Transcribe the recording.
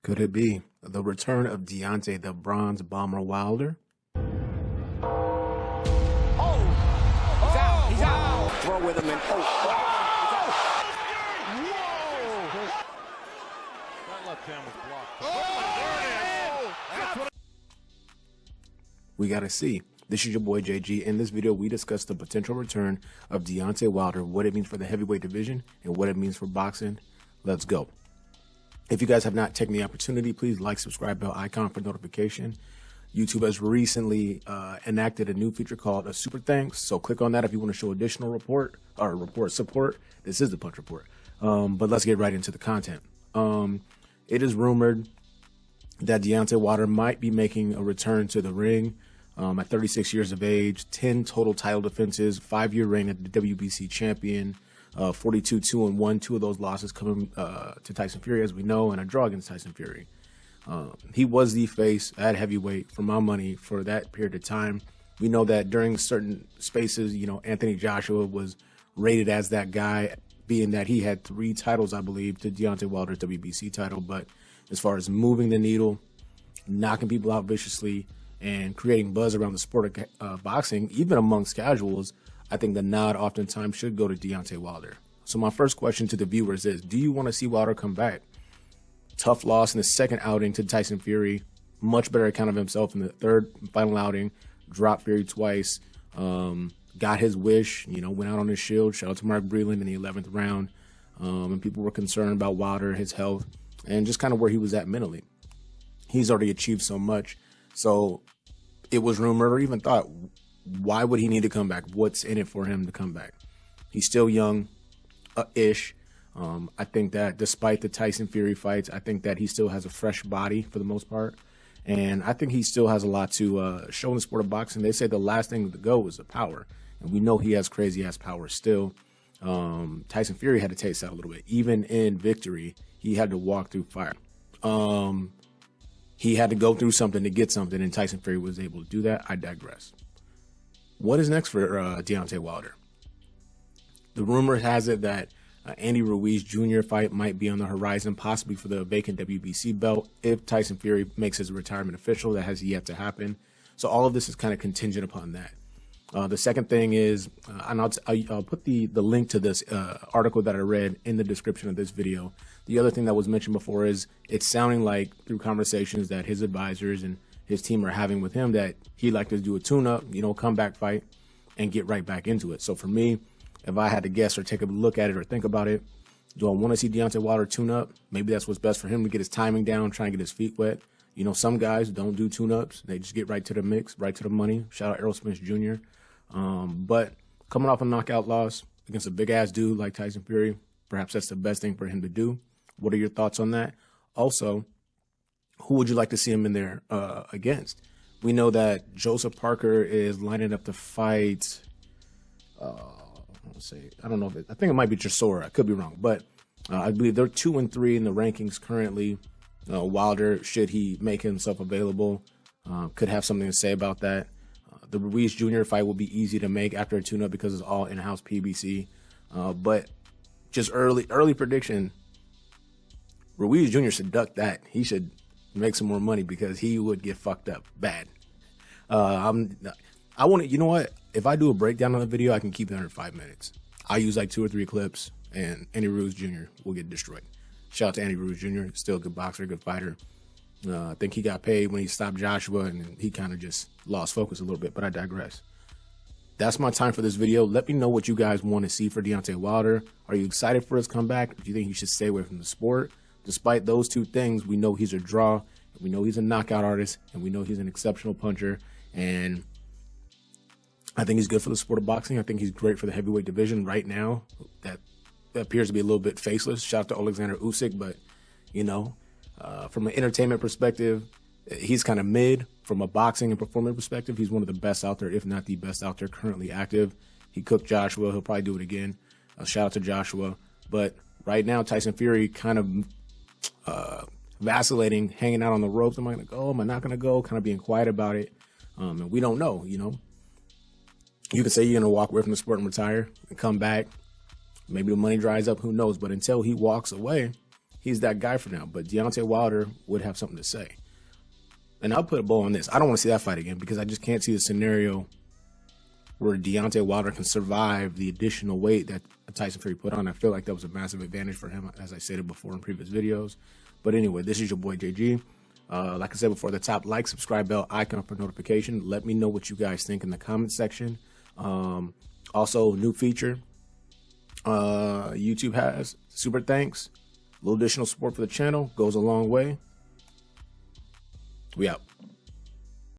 Could it be the return of Deontay the Bronze Bomber Wilder? He's out. Throw with him and That left hand was blocked. We gotta see. This is your boy JG. In this video, we discuss the potential return of Deontay Wilder, what it means for the heavyweight division, and what it means for boxing. Let's go. If you guys have not taken the opportunity, please like, subscribe, bell icon for notification. YouTube has recently enacted a new feature called a Super Thanks. So click on that if you want to show additional report support. This is the Punch Report. But let's get right into the content. It is rumored that Deontay Wilder might be making a return to the ring at 36 years of age, 10 total title defenses, 5-year reign at the WBC champion, 42-2-1, 2 of those losses coming to Tyson Fury, as we know, and a draw against Tyson Fury. He was the face at heavyweight for my money for that period of time. We know that during certain spaces, you know, Anthony Joshua was rated as that guy, being that he had 3 titles, I believe, to Deontay Wilder's WBC title. But as far as moving the needle, knocking people out viciously, and creating buzz around the sport of boxing, even amongst casuals, I think the nod oftentimes should go to Deontay Wilder. So my first question to the viewers is, do you want to see Wilder come back? Tough loss in the second outing to Tyson Fury, much better account of himself in the third final outing, dropped Fury twice, got his wish, you know, went out on his shield. Shout out to Mark Breland in the 11th round. And people were concerned about Wilder, his health, and just kind of where he was at mentally. He's already achieved so much. So it was rumored or even thought, why would he need to come back? What's in it for him to come back? He's still young-ish. I think that despite the Tyson Fury fights, I think that he still has a fresh body for the most part. And I think he still has a lot to show in the sport of boxing. They say the last thing to go is the power. And we know he has crazy-ass power still. Tyson Fury had to taste that a little bit. Even in victory, he had to walk through fire. He had to go through something to get something, and Tyson Fury was able to do that. I digress. What is next for Deontay Wilder? The rumor has it that Andy Ruiz Jr. fight might be on the horizon, possibly for the vacant WBC belt, if Tyson Fury makes his retirement official. That has yet to happen. So all of this is kind of contingent upon that. The second thing is, and I'll put the link to this article that I read in the description of this video. The other thing that was mentioned before is it's sounding like through conversations that his advisors and his team are having with him that he'd like to do a tune-up, you know, comeback fight and get right back into it. So for me, if I had to guess or take a look at it or think about it, do I want to see Deontay Wilder tune up? Maybe that's what's best for him, to get his timing down, try and get his feet wet. You know, some guys don't do tune-ups. They just get right to the mix, right to the money. Shout out Errol Spence Jr. But coming off a knockout loss against a big-ass dude like Tyson Fury, perhaps that's the best thing for him to do. What are your thoughts on that? Also, who would you like to see him in there against? We know that Joseph Parker is lining up to fight, I don't know if I think it might be Chisora. I could be wrong, but I believe they're 2 and 3 in the rankings currently. Wilder, should he make himself available, could have something to say about that. The Ruiz Jr. fight will be easy to make after a tune-up because it's all in-house PBC. But just early prediction, Ruiz Jr. should duck that. He should make some more money because he would get fucked up bad. I want to, you know what? If I do a breakdown on the video, I can keep it under 5 minutes. I'll use like 2 or 3 clips, and Andy Ruiz Jr. will get destroyed. Shout out to Andy Ruiz Jr. Still a good boxer, good fighter. I think he got paid when he stopped Joshua, and he kind of just lost focus a little bit, but I digress. That's my time for this video. Let me know what you guys want to see for Deontay Wilder. Are you excited for his comeback? Do you think he should stay away from the sport? Despite those 2 things, we know he's a draw, we know he's a knockout artist, and we know he's an exceptional puncher, and I think he's good for the sport of boxing. I think he's great for the heavyweight division right now. That appears to be a little bit faceless. Shout out to Alexander Usyk, but, you know, from an entertainment perspective, he's kind of mid. From a boxing and performance perspective, he's one of the best out there, if not the best out there currently active. He cooked Joshua. He'll probably do it again. Shout out to Joshua. But right now, Tyson Fury kind of vacillating, hanging out on the ropes. Am I going to go? Am I not going to go? Kind of being quiet about it. And we don't know, you know. You could say you're going to walk away from the sport and retire and come back. Maybe the money dries up. Who knows? But until he walks away, he's that guy for now. But Deontay Wilder would have something to say. And I'll put a bow on this. I don't want to see that fight again because I just can't see the scenario where Deontay Wilder can survive the additional weight that Tyson Fury put on. I feel like that was a massive advantage for him, as I stated before in previous videos. But anyway, this is your boy JG. Like I said before, the top like, subscribe, bell icon for notification. Let me know what you guys think in the comment section. Also, new feature YouTube has, super thanks. A little additional support for the channel goes a long way. We out.